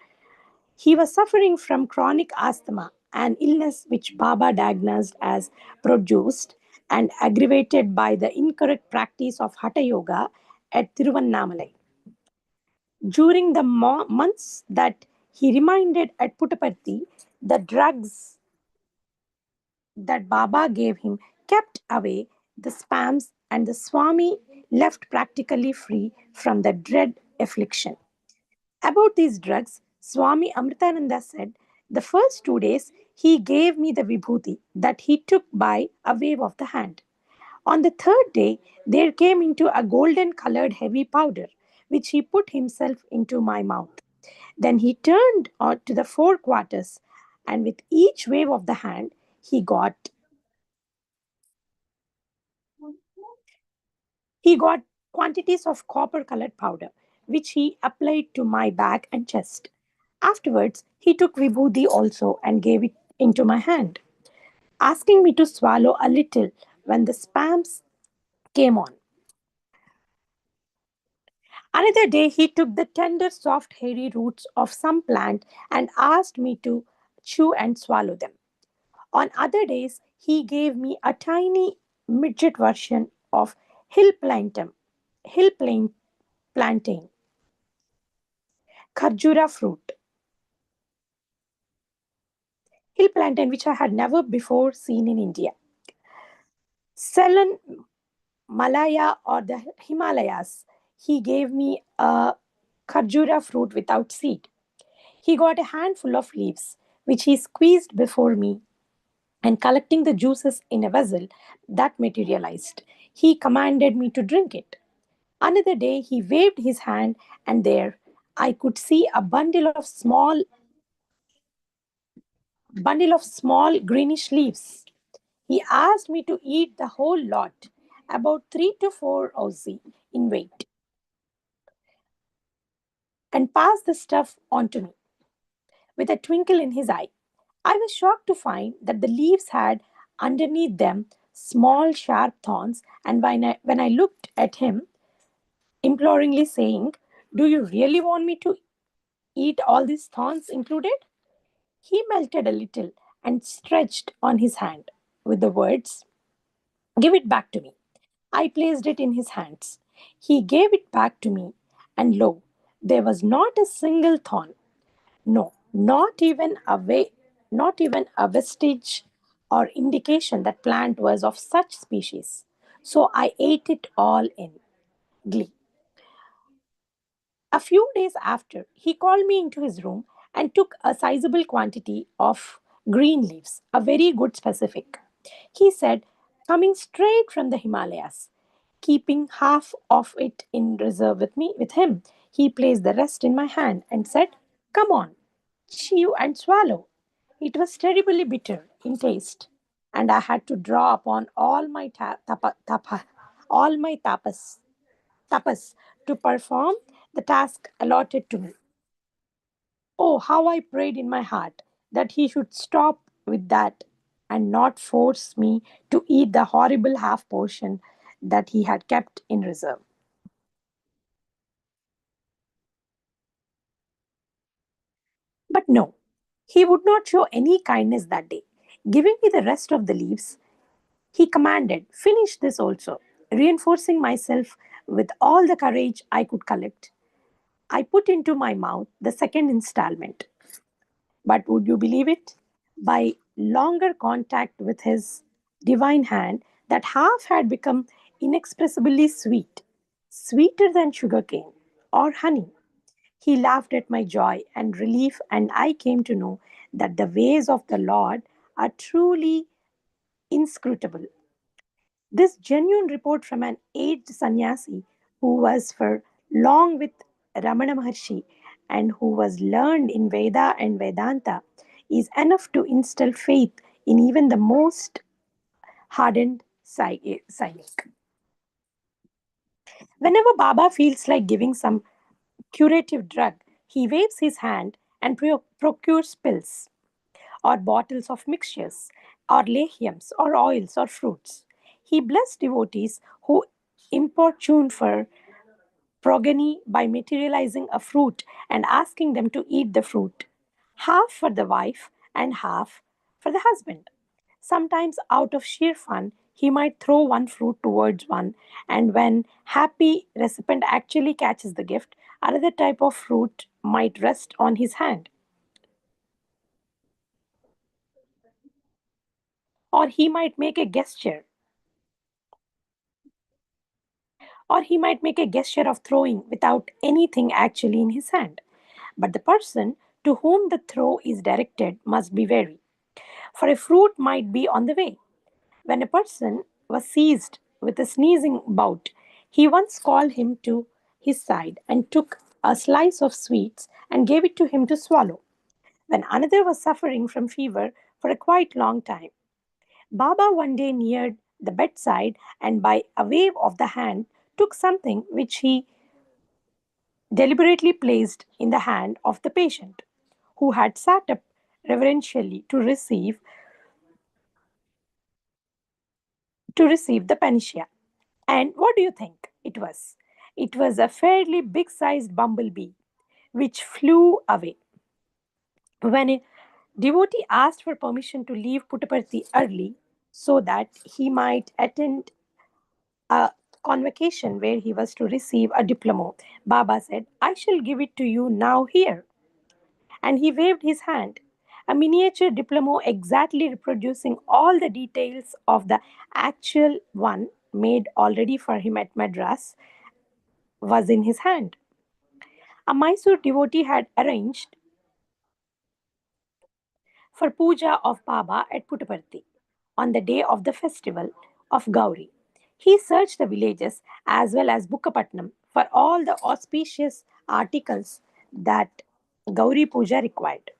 he was suffering from chronic asthma, an illness which Baba diagnosed as produced and aggravated by the incorrect practice of Hatha Yoga at Tiruvannamalai. During the months that he remained at Puttaparthi, the drugs that Baba gave him kept away the spams, and the Swami left practically free from the dread affliction. About these drugs, Swami Amritananda said, the first 2 days he gave me the vibhuti that he took by a wave of the hand. On the third day, there came into a golden colored heavy powder, which he put himself into my mouth. Then he turned to the four quarters, and with each wave of the hand, he got quantities of copper colored powder, which he applied to my back and chest. Afterwards, he took vibhuti also and gave it into my hand, asking me to swallow a little when the spasms came on. Another day, he took the tender, soft, hairy roots of some plant and asked me to chew and swallow them. On other days, he gave me a tiny midget version of hill plantain, hill plantain, Kharjura fruit, hill plantain, which I had never before seen in India. Ceylon, Malaya, or the Himalayas, he gave me a Kharjura fruit without seed. He got a handful of leaves, which he squeezed before me, and collecting the juices in a vessel that materialized, he commanded me to drink it. Another day, he waved his hand, and there I could see a bundle of small greenish leaves. He asked me to eat the whole lot, about 3 to 4 oz in weight, and pass the stuff on to me with a twinkle in his eye. I was shocked to find that the leaves had underneath them small sharp thorns, and when I looked at him imploringly, saying, do you really want me to eat all these thorns included? He melted a little and stretched on his hand with the words, give it back to me. I placed it in his hands. He gave it back to me, and lo, there was not a single thorn. No, not even a vestige or indication that plant was of such species. So I ate it all in glee. A few days after, he called me into his room and took a sizable quantity of green leaves, a very good specific. He said, coming straight from the Himalayas, keeping half of it in reserve with him, he placed the rest in my hand and said, come on, chew and swallow. It was terribly bitter in taste, and I had to draw upon all my tapas to perform the task allotted to me. Oh, how I prayed in my heart that he should stop with that and not force me to eat the horrible half portion that he had kept in reserve. No, he would not show any kindness that day. Giving me the rest of the leaves, he commanded, "Finish this also." Reinforcing myself with all the courage I could collect, I put into my mouth the second installment. But would you believe it? By longer contact with his divine hand, that half had become inexpressibly sweet, sweeter than sugar cane or honey. He laughed at my joy and relief, and I came to know that the ways of the Lord are truly inscrutable. This genuine report from an aged sannyasi who was for long with Ramana Maharshi and who was learned in Veda and Vedanta is enough to instill faith in even the most hardened cynic. Whenever Baba feels like giving some curative drug, he waves his hand and procures pills or bottles of mixtures or lehyams or oils or fruits. He blessed devotees who importune for progeny by materializing a fruit and asking them to eat the fruit, half for the wife and half for the husband. Sometimes, out of sheer fun, he might throw one fruit towards one, and when happy recipient actually catches the gift, another type of fruit might rest on his hand. Or he might make a gesture, or he might make a gesture of throwing without anything actually in his hand. But the person to whom the throw is directed must be wary, for a fruit might be on the way. When a person was seized with a sneezing bout, he once called him to his side and took a slice of sweets and gave it to him to swallow. When another was suffering from fever for a quite long time, Baba one day neared the bedside and by a wave of the hand took something which he deliberately placed in the hand of the patient, who had sat up reverentially to receive the panacea. And what do you think it was? It was a fairly big sized bumblebee which flew away. When a devotee asked for permission to leave Puttaparthi early so that he might attend a convocation where he was to receive a diploma, Baba said, "I shall give it to you now here." And he waved his hand. A miniature diploma exactly reproducing all the details of the actual one made already for him at Madras was in his hand. A Mysore devotee had arranged for puja of Baba at Puttaparthi on the day of the festival of Gauri. He searched the villages as well as Bukkapatnam for all the auspicious articles that Gauri puja required,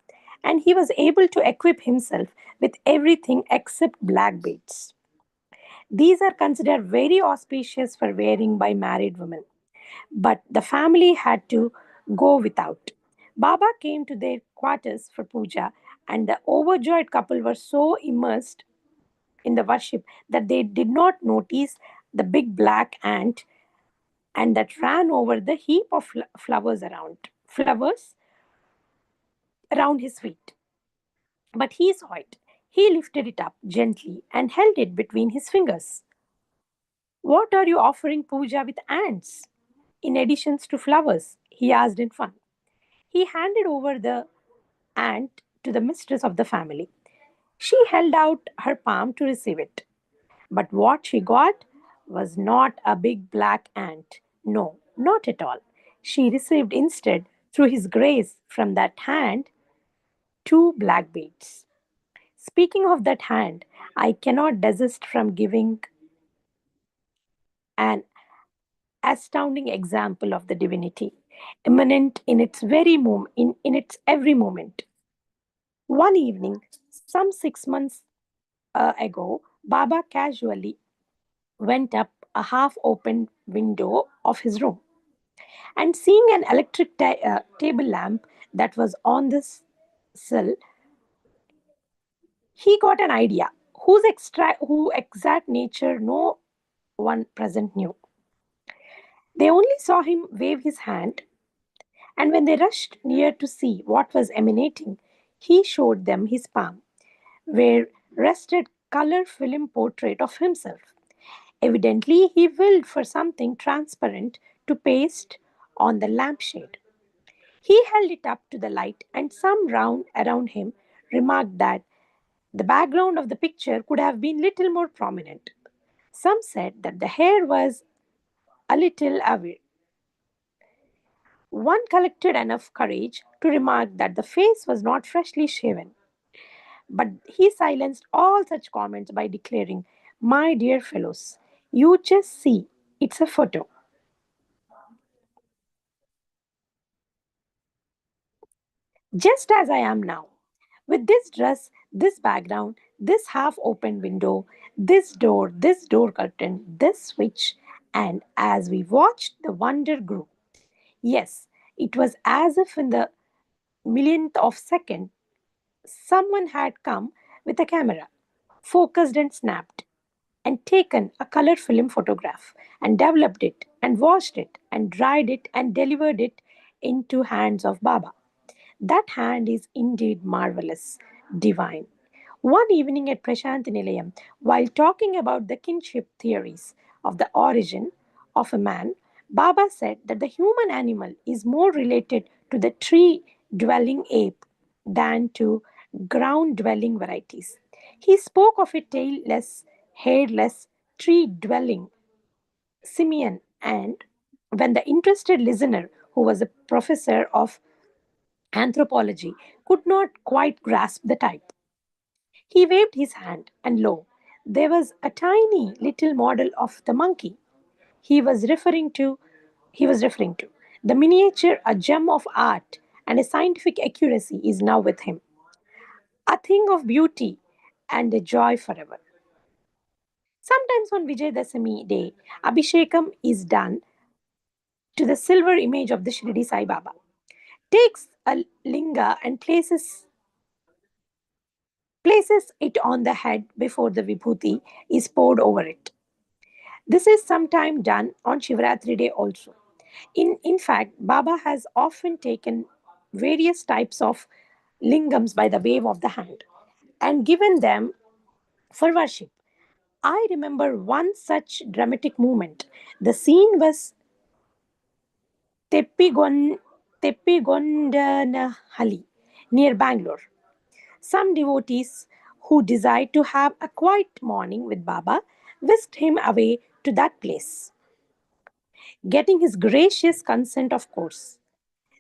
and he was able to equip himself with everything except black beads. These are considered very auspicious for wearing by married women, but the family had to go without. Baba came to their quarters for puja, and the overjoyed couple were so immersed in the worship that they did not notice the big black ant and that ran over the heap of flowers around his feet. But he saw it. He lifted it up gently and held it between his fingers. "What are you offering puja with ants, in addition to flowers?" he asked in fun. He handed over the ant to the mistress of the family. She held out her palm to receive it. But what she got was not a big black ant. No, not at all. She received instead, through his grace from that hand, two black beads. Speaking of that hand, I cannot desist from giving an astounding example of the divinity, immanent in its in its every moment. One evening, some 6 months ago, Baba casually went up a half-opened window of his room, and seeing an electric table lamp that was on this sill, he got an idea whose exact nature no one present knew. They only saw him wave his hand And when they rushed near to see what was emanating, he showed them his palm, where rested color film portrait of himself. Evidently, he willed for something transparent to paste on the lampshade. He held it up to the light, and some round around him remarked that the background of the picture could have been little more prominent. Some said that the hair was a little awry. One collected enough courage to remark that the face was not freshly shaven. But he silenced all such comments by declaring, "My dear fellows, you just see, it's a photo. Just as I am now. With this dress, this background, this half open window, this door curtain, this switch, and as we watched, the wonder grew. Yes, it was as if in the millionth of second someone had come with a camera, focused and snapped, and taken a color film photograph, and developed it, and washed it, and dried it, and delivered it into hands of Baba. That hand is indeed marvelous, divine. One evening at Prashant Nilayam, while talking about the kinship theories of the origin of a man, Baba said that the human animal is more related to the tree dwelling ape than to ground dwelling varieties. He spoke of a tailless, hairless, tree dwelling simian, and when the interested listener, who was a professor of anthropology, could not quite grasp the type, he waved his hand, and lo, there was a tiny little model of the monkey he was referring to. He was referring to. The miniature, a gem of art and a scientific accuracy, is now with him, a thing of beauty and a joy forever. Sometimes on Vijayadashami day, Abhishekam is done to the silver image of the Shirdi Sai Baba, takes a linga and places it on the head before the vibhuti is poured over it. This is sometime done on Shivratri day also. In fact, Baba has often taken various types of lingams by the wave of the hand and given them for worship. I remember one such dramatic moment. The scene was Teppigon, Teppigondanhalli near Bangalore. Some devotees who desired to have a quiet morning with Baba whisked him away to that place, getting his gracious consent, of course.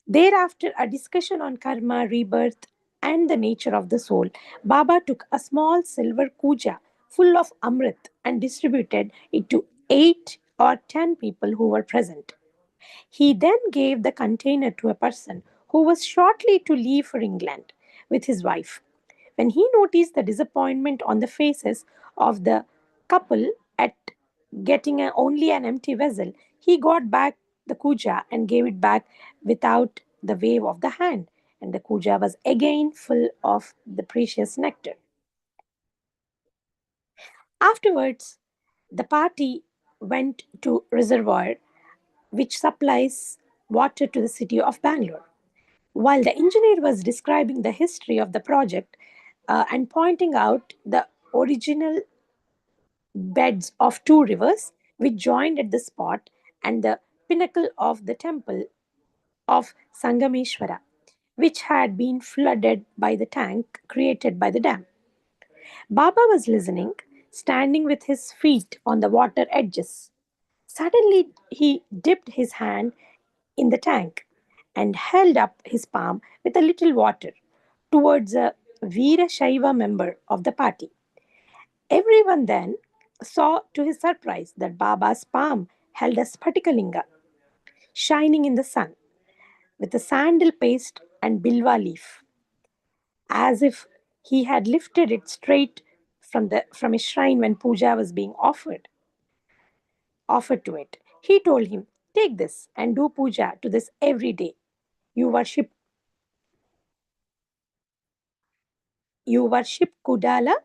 Thereafter, a discussion on karma, rebirth, and the nature of the soul, Baba took a small silver kuja full of amrit and distributed it to 8 or 10 people who were present. He then gave the container to a person who was shortly to leave for England with his wife. When he noticed the disappointment on the faces of the couple at getting only an empty vessel, he got back the kuja and gave it back without the wave of the hand, and the kuja was again full of the precious nectar. Afterwards, the party went to reservoir which supplies water to the city of Bangalore. While the engineer was describing the history of the project and pointing out the original beds of 2 rivers which joined at the spot and the pinnacle of the temple of Sangameshwara, which had been flooded by the tank created by the dam. Baba was listening, standing with his feet on the water edges. Suddenly, he dipped his hand in the tank and held up his palm with a little water towards a Veera Shaiva member of the party. Everyone then saw to his surprise that Baba's palm held a spatikalinga shining in the sun with a sandal paste and bilwa leaf, as if he had lifted it straight from a shrine when puja was being offered to it. He told him, "Take this and do puja to this every day. You worship you worship Kudala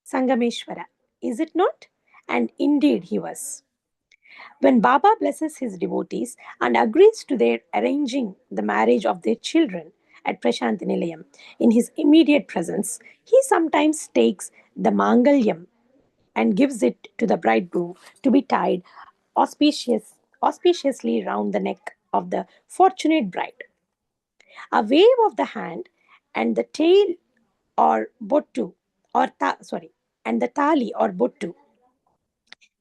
Sangameshwara, is it not?" And indeed he was. When Baba blesses his devotees and agrees to their arranging the marriage of their children at Prashant Nilayam in his immediate presence, he sometimes takes the Mangalyam and gives it to the bridegroom to be tied auspiciously round the neck of the fortunate bride. A wave of the hand and the tail or bottu and the tali or bottu,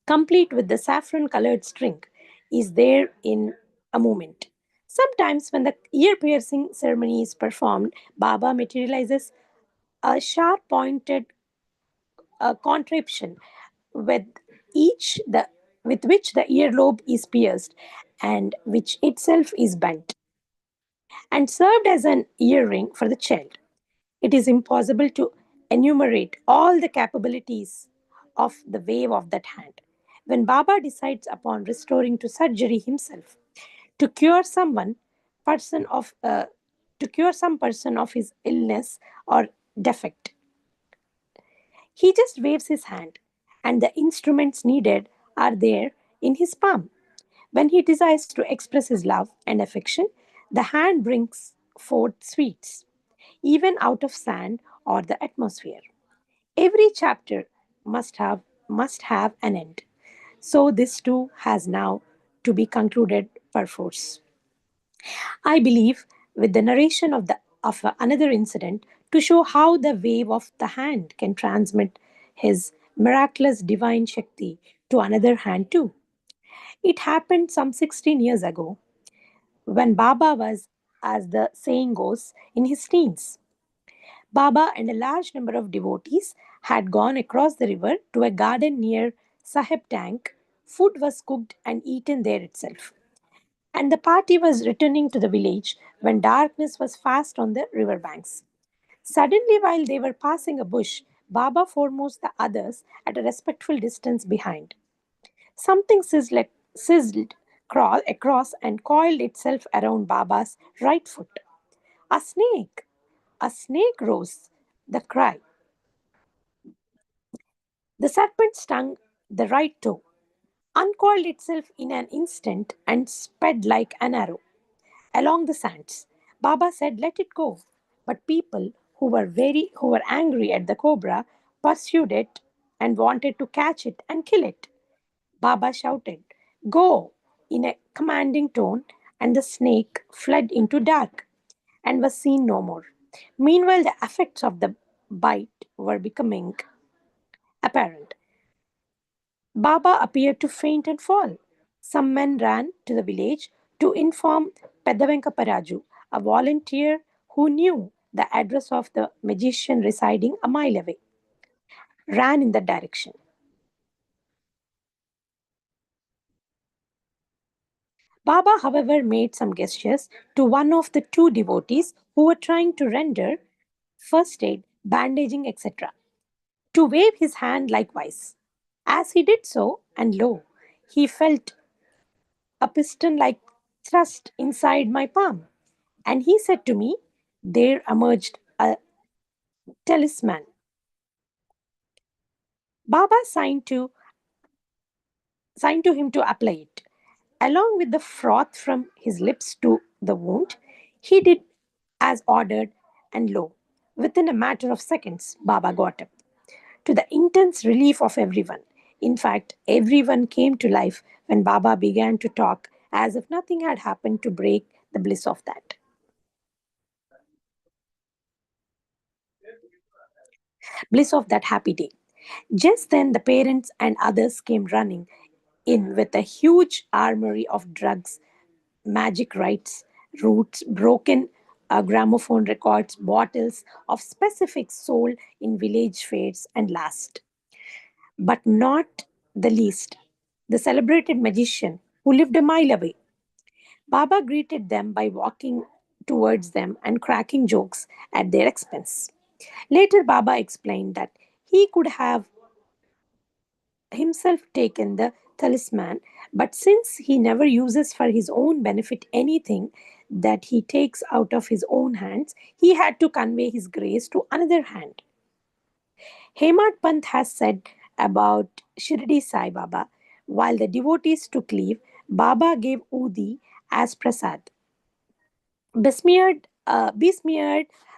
complete with the saffron colored string, is there in a moment. Sometimes, when the ear piercing ceremony is performed, Baba materializes a sharp pointed contraption with each the with which the earlobe is pierced and which itself is bent and served as an earring for the child. It is impossible to enumerate all the capabilities of the wave of that hand. When Baba decides upon restoring to surgery himself to cure someone person of to cure some person of his illness or defect, he just waves his hand, and the instruments needed are there in his palm. When he desires to express his love and affection, the hand brings forth sweets, even out of sand or the atmosphere. Every chapter must have must have an end. So this too has now to be concluded perforce. I believe with the narration of another incident to show how the wave of the hand can transmit his miraculous divine Shakti to another hand too. It happened some 16 years ago when Baba was, as the saying goes, in his teens. Baba and a large number of devotees had gone across the river to a garden near Sahib Tank. Food was cooked and eaten there itself. And the party was returning to the village when darkness was fast on the river banks. Suddenly, while they were passing a bush, Baba foremost the others at a respectful distance behind. Something sizzled across and coiled itself around Baba's right foot. A snake! A snake rose, the cry. The serpent stung the right toe, uncoiled itself in an instant, and sped like an arrow along the sands. Baba said, "Let it go." But people who were angry at the cobra pursued it and wanted to catch it and kill it. Baba shouted, "Go!" in a commanding tone, and the snake fled into dark and was seen no more. Meanwhile, the effects of the bite were becoming apparent. Baba appeared to faint and fall. Some men ran to the village to inform Pedavenkaparaju, a volunteer who knew the address of the magician residing a mile away, ran in that direction. Baba, however, made some gestures to one of the two devotees who were trying to render first aid, bandaging, etc., to wave his hand likewise. As he did so, and lo, he felt a piston like thrust inside my palm. And he said to me, there emerged a talisman. Baba signed to him to apply it. Along with the froth from his lips to the wound, he did as ordered, and lo, within a matter of seconds, Baba got up. To the intense relief of everyone. In fact, everyone came to life when Baba began to talk as if nothing had happened to break the bliss of that happy day. Just then, the parents and others came running in with a huge armory of drugs, magic rites, roots, broken gramophone records, bottles of specific sold in village fairs, and last, but not the least, the celebrated magician who lived a mile away. Baba greeted them by walking towards them and cracking jokes at their expense. Later, Baba explained that he could have himself taken the talisman, but since he never uses for his own benefit anything that he takes out of his own hands, he had to convey his grace to another hand. Hemad Pant has said about Shirdi Sai Baba, While the devotees took leave, Baba gave Udi as prasad. Besmeared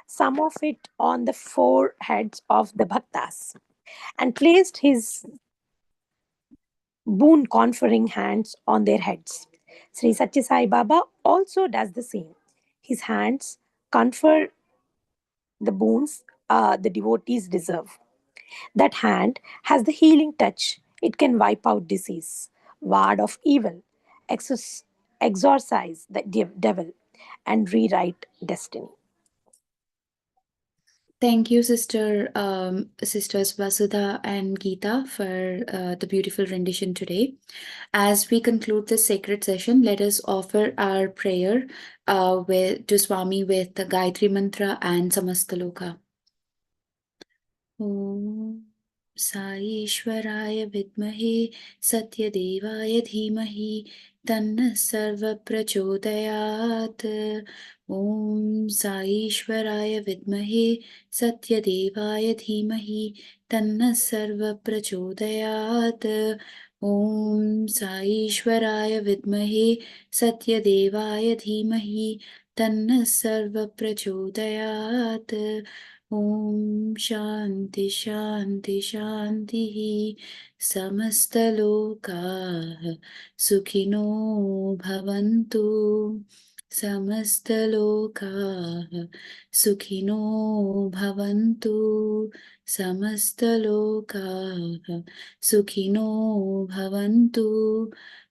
some of it on the foreheads of the bhaktas and placed his boon conferring hands on their heads. Sri Satya Sai Baba also does the same. His hands confer the boons the devotees deserve. That hand has the healing touch. It can wipe out disease, ward off evil, exorcise the devil, and rewrite destiny. Thank you, sisters Vasudha and Geeta, for the beautiful rendition today. As we conclude this sacred session, let us offer our prayer to Swami with the Gayatri Mantra and Samastaloka. ॐ साईश्वराय विद्महे सत्यदेवाय धीमहि तन्नः सर्वप्रचोदयात् ॐ साईश्वराय विद्महे सत्यदेवाय धीमहि तन्नः सर्वप्रचोदयात् ॐ साईश्वराय विद्महे सत्यदेवाय धीमहि तन्नः सर्वप्रचोदयात् ॐ शान्ति शान्ति शान्तिः समस्तलोकाः सुखिनो भवन्तु समस्तलोकाः सुखिनो भवन्तु समस्तलोकाः सुखिनो भवन्तु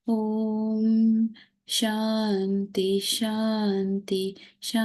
ॐ शान्ति शान्ति शान्ति